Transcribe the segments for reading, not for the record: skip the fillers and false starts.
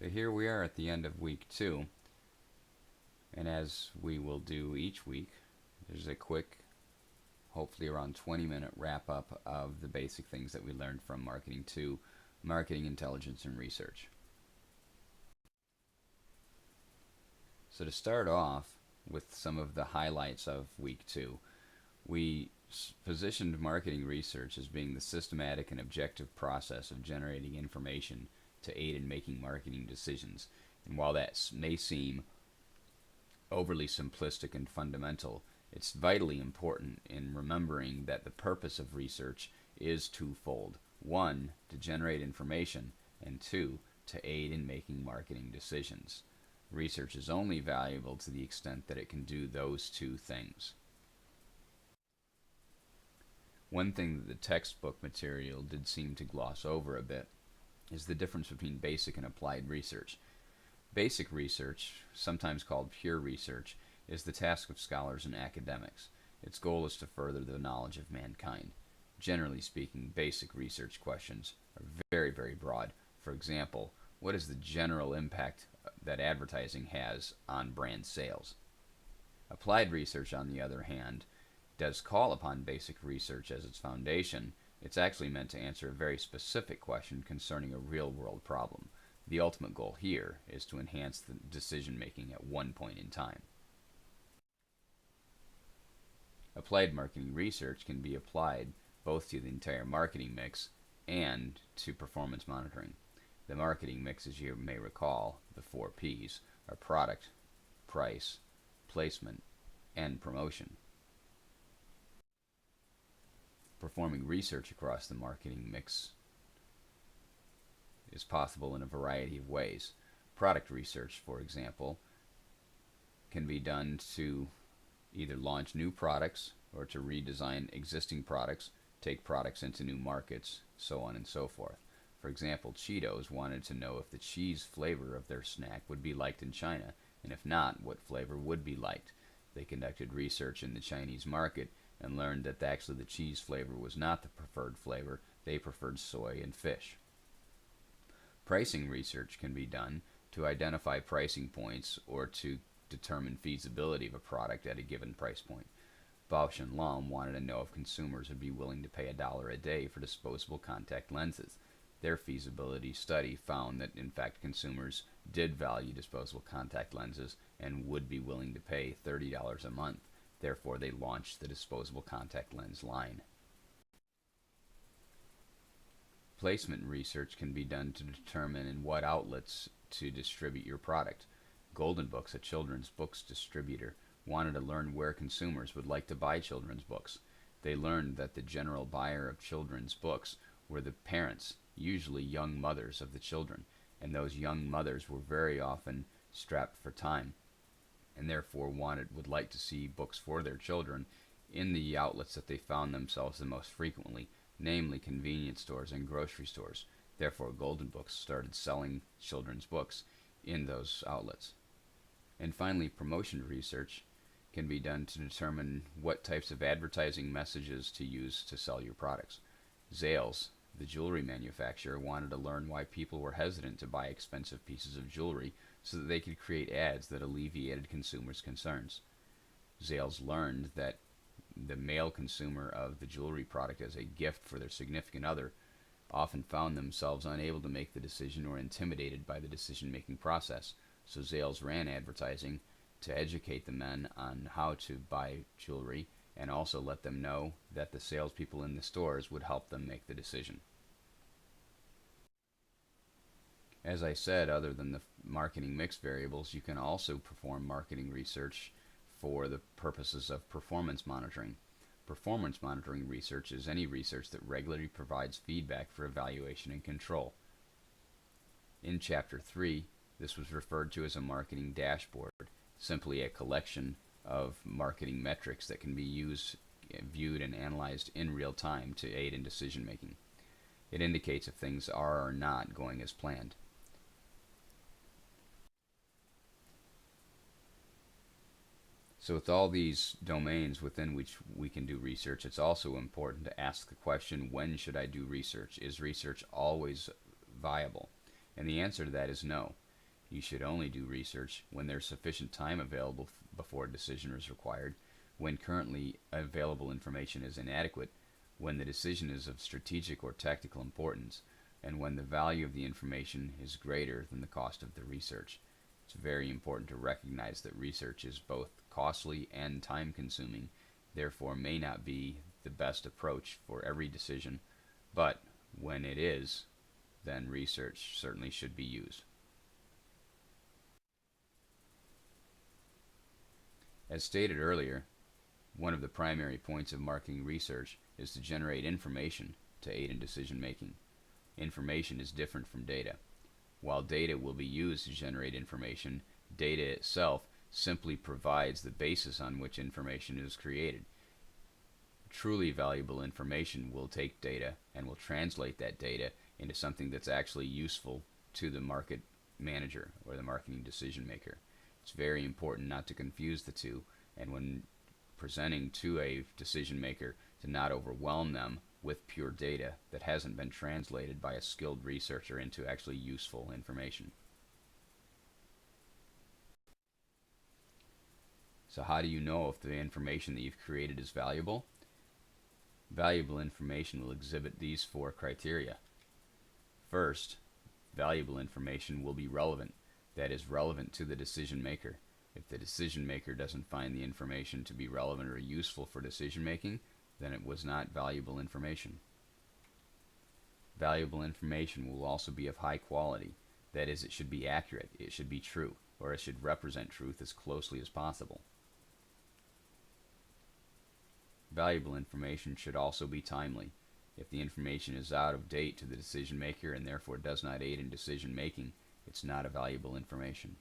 So here we are at the end of week 2, and as we will do each week, there's a quick, hopefully around 20-minute wrap-up of the basic things that we learned from Marketing 2, Marketing Intelligence and Research. So to start off with some of the highlights of week 2, we positioned marketing research as being the systematic and objective process of generating information to aid in making marketing decisions. And while that may seem overly simplistic and fundamental, it's vitally important in remembering that the purpose of research is twofold. 1, to generate information, and 2, to aid in making marketing decisions. Research is only valuable to the extent that it can do those two things. One thing that the textbook material did seem to gloss over a bit is the difference between basic and applied research. Basic research, sometimes called pure research, is the task of scholars and academics. Its goal is to further the knowledge of mankind. Generally speaking, basic research questions are very, very broad. For example, what is the general impact that advertising has on brand sales? Applied research, on the other hand, does call upon basic research as its foundation. It's actually meant to answer a very specific question concerning a real-world problem. The ultimate goal here is to enhance the decision-making at one point in time. Applied marketing research can be applied both to the entire marketing mix and to performance monitoring. The marketing mix, as you may recall, the 4 P's, are product, price, placement, and promotion. Performing research across the marketing mix is possible in a variety of ways. Product research, for example, can be done to either launch new products or to redesign existing products, take products into new markets, so on and so forth. For example, Cheetos wanted to know if the cheese flavor of their snack would be liked in China, and if not, what flavor would be liked. They conducted research in the Chinese market and learned that actually the cheese flavor was not the preferred flavor. They preferred soy and fish. Pricing research can be done to identify pricing points or to determine feasibility of a product at a given price point. Bausch and Lomb wanted to know if consumers would be willing to pay $1 a day for disposable contact lenses. Their feasibility study found that in fact consumers did value disposable contact lenses and would be willing to pay $30 a month. Therefore, they launched the disposable contact lens line. Placement research can be done to determine in what outlets to distribute your product. Golden Books, a children's books distributor, wanted to learn where consumers would like to buy children's books. They learned that the general buyer of children's books were the parents, usually young mothers of the children, and those young mothers were very often strapped for time and therefore would like to see books for their children in the outlets that they found themselves the most frequently, namely convenience stores and grocery stores. Therefore, Golden Books started selling children's books in those outlets. And finally, promotion research can be done to determine what types of advertising messages to use to sell your products. Zales, the jewelry manufacturer, wanted to learn why people were hesitant to buy expensive pieces of jewelry so that they could create ads that alleviated consumers' concerns. Zales learned that the male consumer of the jewelry product as a gift for their significant other often found themselves unable to make the decision or intimidated by the decision-making process. So Zales ran advertising to educate the men on how to buy jewelry and also let them know that the salespeople in the stores would help them make the decision. As I said, other than the marketing mix variables, you can also perform marketing research for the purposes of performance monitoring. Performance monitoring research is any research that regularly provides feedback for evaluation and control. In Chapter 3, this was referred to as a marketing dashboard, simply a collection of marketing metrics that can be used, viewed, and analyzed in real time to aid in decision making. It indicates if things are or not going as planned. So with all these domains within which we can do research, it's also important to ask the question, when should I do research? Is research always viable? And the answer to that is no. You should only do research when there's sufficient time available before a decision is required, when currently available information is inadequate, when the decision is of strategic or tactical importance, and when the value of the information is greater than the cost of the research. It's very important to recognize that research is both costly and time-consuming, therefore may not be the best approach for every decision, but when it is, then research certainly should be used. As stated earlier, one of the primary points of marketing research is to generate information to aid in decision making. Information is different from data. While data will be used to generate information, data itself simply provides the basis on which information is created. Truly valuable information will take data and will translate that data into something that's actually useful to the market manager or the marketing decision maker. It's very important not to confuse the two, and when presenting to a decision maker, to not overwhelm them with pure data that hasn't been translated by a skilled researcher into actually useful information. So how do you know if the information that you've created is valuable? Valuable information will exhibit these 4 criteria. First, valuable information will be relevant, that is relevant to the decision maker. If the decision maker doesn't find the information to be relevant or useful for decision making, then it was not valuable information. Valuable information will also be of high quality, that is, it should be accurate, it should be true, or it should represent truth as closely as possible. Valuable information should also be timely. If the information is out of date to the decision maker and therefore does not aid in decision making, it's not a valuable information.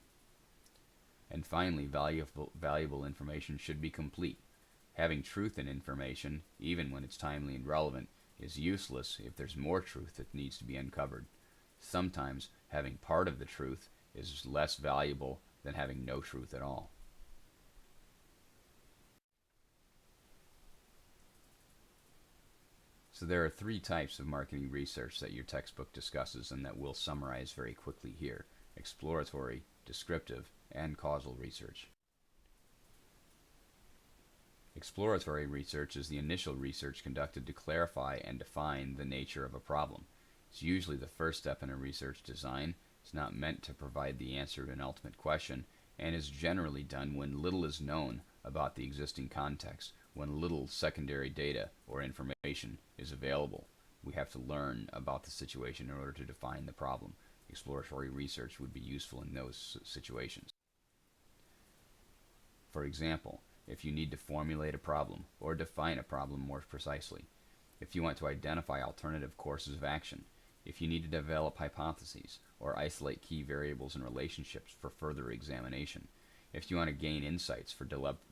And finally, valuable information should be complete. Having truth in information, even when it's timely and relevant, is useless if there's more truth that needs to be uncovered. Sometimes having part of the truth is less valuable than having no truth at all. So there are 3 types of marketing research that your textbook discusses and that we'll summarize very quickly here: exploratory, descriptive, and causal research. Exploratory research is the initial research conducted to clarify and define the nature of a problem. It's usually the first step in a research design. It's not meant to provide the answer to an ultimate question, and is generally done when little is known about the existing context, when little secondary data or information is available. We have to learn about the situation in order to define the problem. Exploratory research would be useful in those situations. For example, if you need to formulate a problem or define a problem more precisely, if you want to identify alternative courses of action, if you need to develop hypotheses or isolate key variables and relationships for further examination, if you want to gain insights for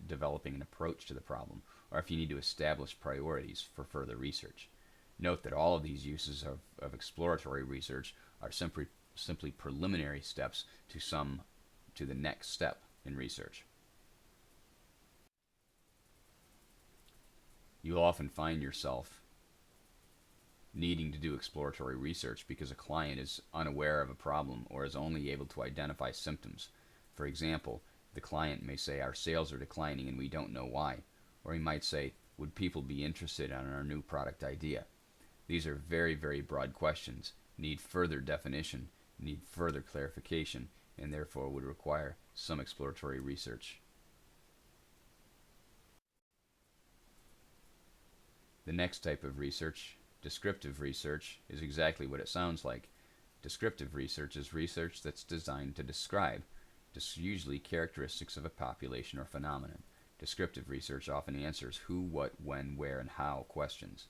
developing an approach to the problem, or if you need to establish priorities for further research. Note that all of these uses of exploratory research are simply preliminary steps to the next step in research. You'll often find yourself needing to do exploratory research because a client is unaware of a problem or is only able to identify symptoms. For example, the client may say, "Our sales are declining and we don't know why." Or he might say, "Would people be interested in our new product idea?" These are very, very broad questions, need further definition, need further clarification, and therefore would require some exploratory research. The next type of research, descriptive research, is exactly what it sounds like. Descriptive research is research that's designed to describe, usually characteristics of a population or phenomenon. Descriptive research often answers who, what, when, where, and how questions.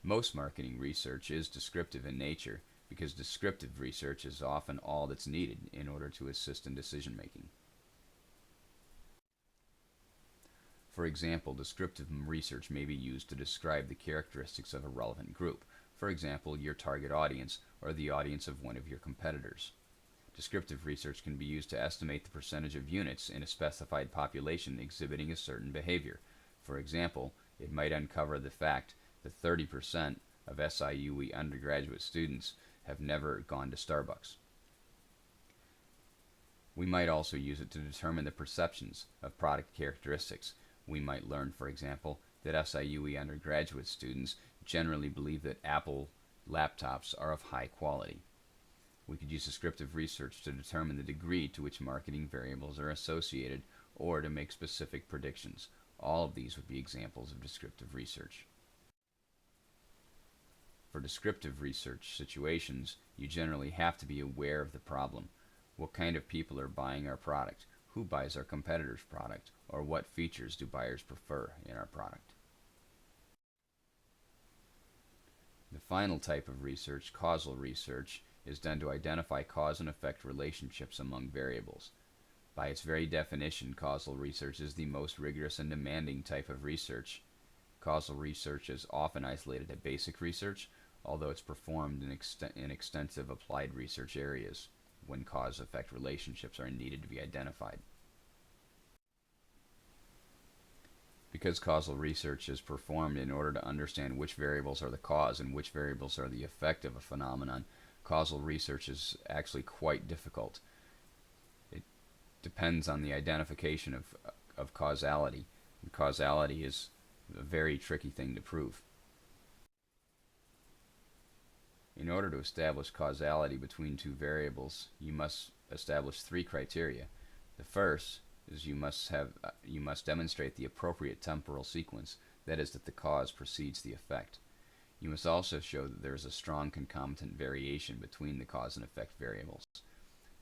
Most marketing research is descriptive in nature because descriptive research is often all that's needed in order to assist in decision making. For example, descriptive research may be used to describe the characteristics of a relevant group, for example, your target audience or the audience of one of your competitors. Descriptive research can be used to estimate the percentage of units in a specified population exhibiting a certain behavior. For example, it might uncover the fact that 30% of SIUE undergraduate students have never gone to Starbucks. We might also use it to determine the perceptions of product characteristics. We might learn, for example, that SIUE undergraduate students generally believe that Apple laptops are of high quality. We could use descriptive research to determine the degree to which marketing variables are associated or to make specific predictions. All of these would be examples of descriptive research. For descriptive research situations, you generally have to be aware of the problem. What kind of people are buying our product? Who buys our competitor's product? Or what features do buyers prefer in our product? The final type of research, causal research, is done to identify cause and effect relationships among variables. By its very definition, causal research is the most rigorous and demanding type of research. Causal research is often isolated at basic research, although it's performed in extensive applied research areas when cause-effect relationships are needed to be identified. Because causal research is performed in order to understand which variables are the cause and which variables are the effect of a phenomenon, causal research is actually quite difficult. It depends on the identification of causality, and causality is a very tricky thing to prove. In order to establish causality between two variables, you must establish three criteria. The first is you must demonstrate the appropriate temporal sequence, that is, that the cause precedes the effect. You must also show that there is a strong concomitant variation between the cause and effect variables.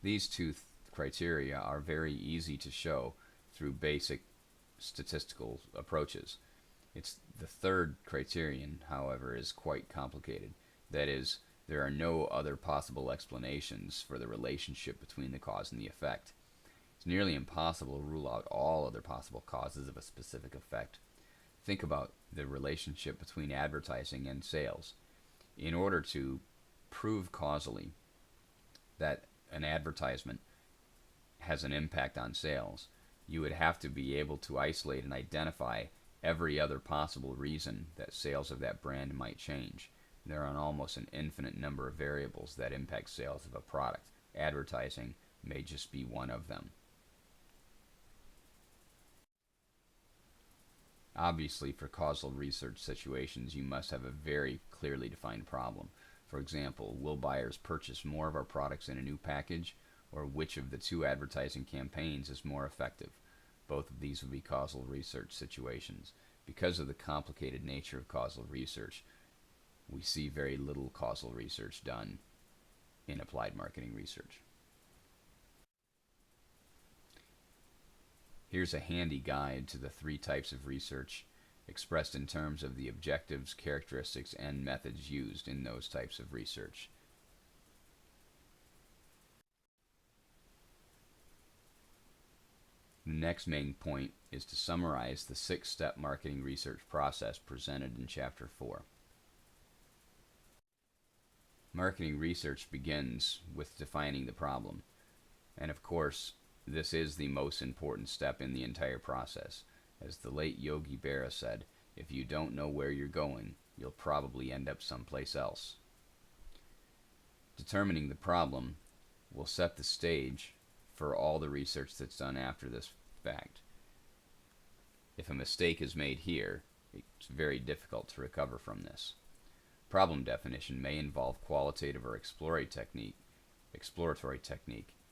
These two criteria are very easy to show through basic statistical approaches. It's the third criterion, however, is quite complicated. That is, there are no other possible explanations for the relationship between the cause and the effect. It's nearly impossible to rule out all other possible causes of a specific effect. Think about the relationship between advertising and sales. In order to prove causally that an advertisement has an impact on sales, you would have to be able to isolate and identify every other possible reason that sales of that brand might change. There are almost an infinite number of variables that impact sales of a product. Advertising may just be one of them. Obviously, for causal research situations, you must have a very clearly defined problem. For example, will buyers purchase more of our products in a new package, or which of the two advertising campaigns is more effective? Both of these would be causal research situations. Because of the complicated nature of causal research, we see very little causal research done in applied marketing research. Here's a handy guide to the three types of research expressed in terms of the objectives, characteristics, and methods used in those types of research. The next main point is to summarize the 6-step marketing research process presented in Chapter 4. Marketing research begins with defining the problem, and of course, this is the most important step in the entire process. As the late Yogi Berra said, if you don't know where you're going, you'll probably end up someplace else. Determining the problem will set the stage for all the research that's done after this fact. If a mistake is made here, it's very difficult to recover from this. Problem definition may involve qualitative or exploratory technique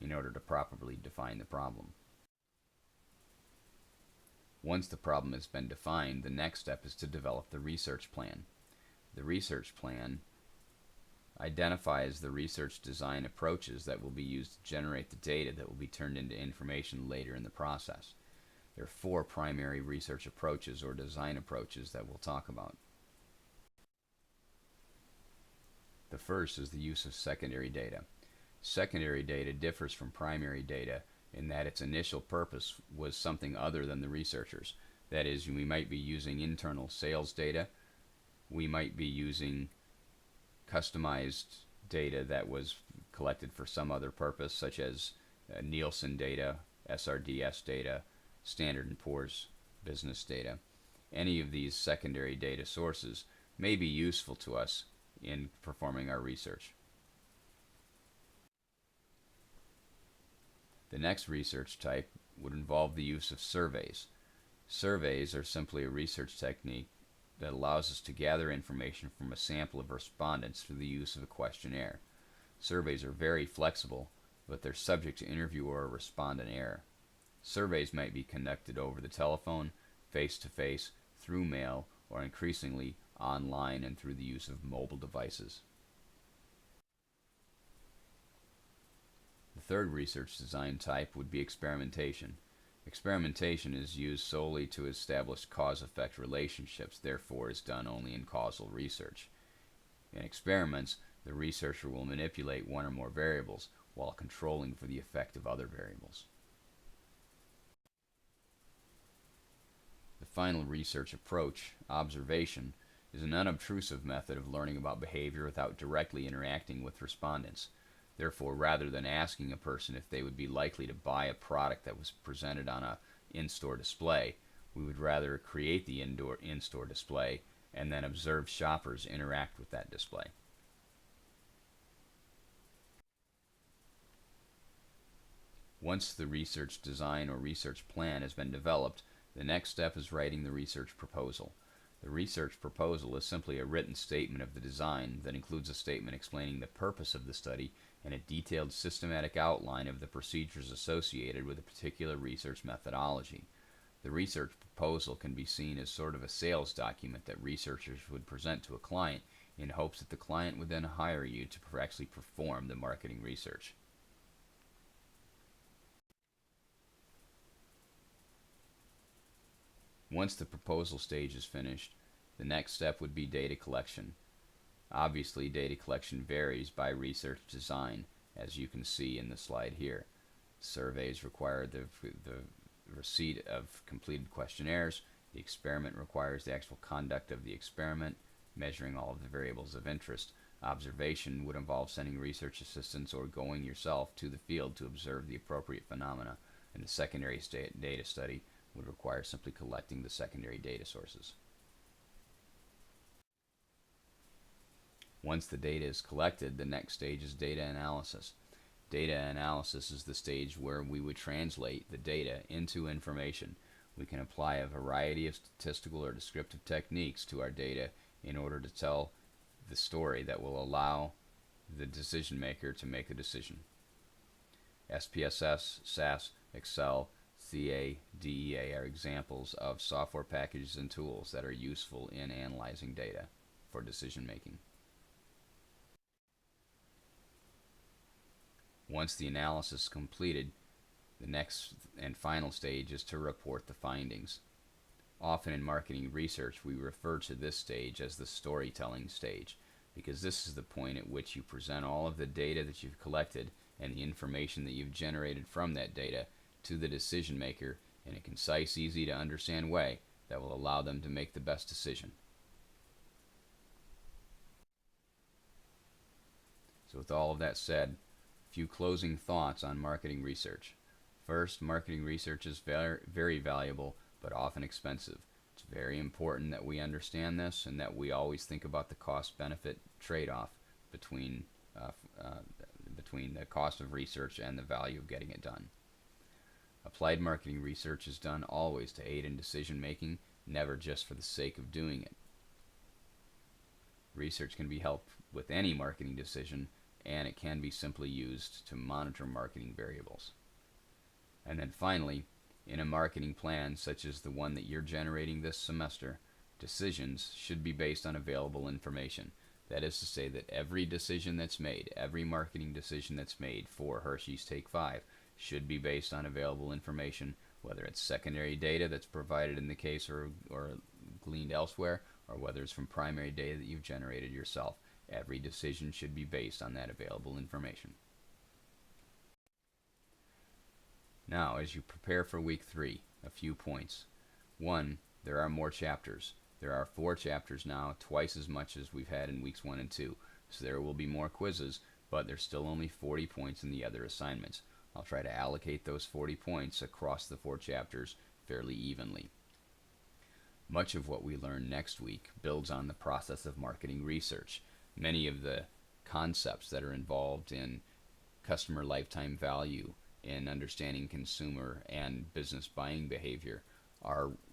in order to properly define the problem. Once the problem has been defined, the next step is to develop the research plan. The research plan identifies the research design approaches that will be used to generate the data that will be turned into information later in the process. There are 4 primary research approaches or design approaches that we'll talk about. The first is the use of secondary data. Secondary data differs from primary data in that its initial purpose was something other than the researchers. That is, we might be using internal sales data, we might be using customized data that was collected for some other purpose, such as Nielsen data, SRDS data, Standard & Poor's business data. Any of these secondary data sources may be useful to us in performing our research. The next research type would involve the use of surveys. Surveys are simply a research technique that allows us to gather information from a sample of respondents through the use of a questionnaire. Surveys are very flexible, but they're subject to interviewer or respondent error. Surveys might be conducted over the telephone, face-to-face, through mail, or increasingly online and through the use of mobile devices. The third research design type would be experimentation. Experimentation is used solely to establish cause-effect relationships, therefore is done only in causal research. In experiments, the researcher will manipulate one or more variables while controlling for the effect of other variables. The final research approach, observation, is an unobtrusive method of learning about behavior without directly interacting with respondents. Therefore, rather than asking a person if they would be likely to buy a product that was presented on an in-store display, we would rather create the in-store display and then observe shoppers interact with that display. Once the research design or research plan has been developed, the next step is writing the research proposal. The research proposal is simply a written statement of the design that includes a statement explaining the purpose of the study and a detailed systematic outline of the procedures associated with a particular research methodology. The research proposal can be seen as sort of a sales document that researchers would present to a client in hopes that the client would then hire you to actually perform the marketing research. Once the proposal stage is finished, the next step would be data collection. Obviously, data collection varies by research design, as you can see in the slide here. Surveys require the receipt of completed questionnaires. The experiment requires the actual conduct of the experiment, measuring all of the variables of interest. Observation would involve sending research assistants or going yourself to the field to observe the appropriate phenomena. And the secondary data study would require simply collecting the secondary data sources. Once the data is collected, the next stage is data analysis. Data analysis is the stage where we would translate the data into information. We can apply a variety of statistical or descriptive techniques to our data in order to tell the story that will allow the decision maker to make a decision. SPSS, SAS, Excel, CA, DEA are examples of software packages and tools that are useful in analyzing data for decision making. Once the analysis is completed, the next and final stage is to report the findings. Often in marketing research, we refer to this stage as the storytelling stage, because this is the point at which you present all of the data that you've collected and the information that you've generated from that data to the decision maker in a concise, easy to understand way that will allow them to make the best decision. So with all of that said, a few closing thoughts on marketing research. First, marketing research is very valuable but often expensive. It's very important that we understand this and that we always think about the cost-benefit trade-off between the cost of research and the value of getting it done. Applied marketing research is done always to aid in decision making, never just for the sake of doing it. Research can be helped with any marketing decision, and it can be simply used to monitor marketing variables. And then finally, in a marketing plan such as the one that you're generating this semester, decisions should be based on available information. That is to say that every decision that's made, every marketing decision that's made for Hershey's Take 5 should be based on available information, whether it's secondary data that's provided in the case or gleaned elsewhere, or whether it's from primary data that you've generated yourself. Every decision should be based on that available information. Now, as you prepare for week 3, a few points. 1, there are more chapters. There are 4 chapters now, twice as much as we've had in weeks 1 and 2. So there will be more quizzes, but there's still only 40 points in the other assignments. I'll try to allocate those 40 points across the 4 chapters fairly evenly. Much of what we learn next week builds on the process of marketing research. Many of the concepts that are involved in customer lifetime value in understanding consumer and business buying behavior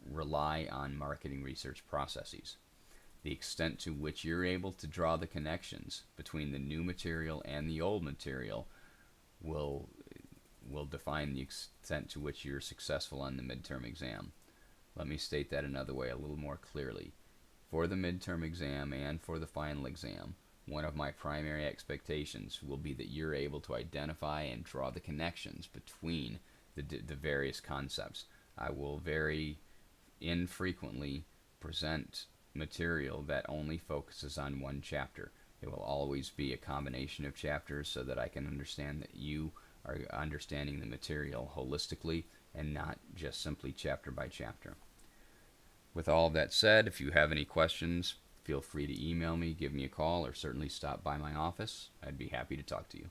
rely on marketing research processes. The extent to which you're able to draw the connections between the new material and the old material will define the extent to which you're successful on the midterm exam. Let me state that another way a little more clearly. For the midterm exam and for the final exam, one of my primary expectations will be that you're able to identify and draw the connections between the various concepts. I will very infrequently present material that only focuses on one chapter. It will always be a combination of chapters so that I can understand that you are understanding the material holistically and not just simply chapter by chapter. With all of that said, if you have any questions, feel free to email me, give me a call, or certainly stop by my office. I'd be happy to talk to you.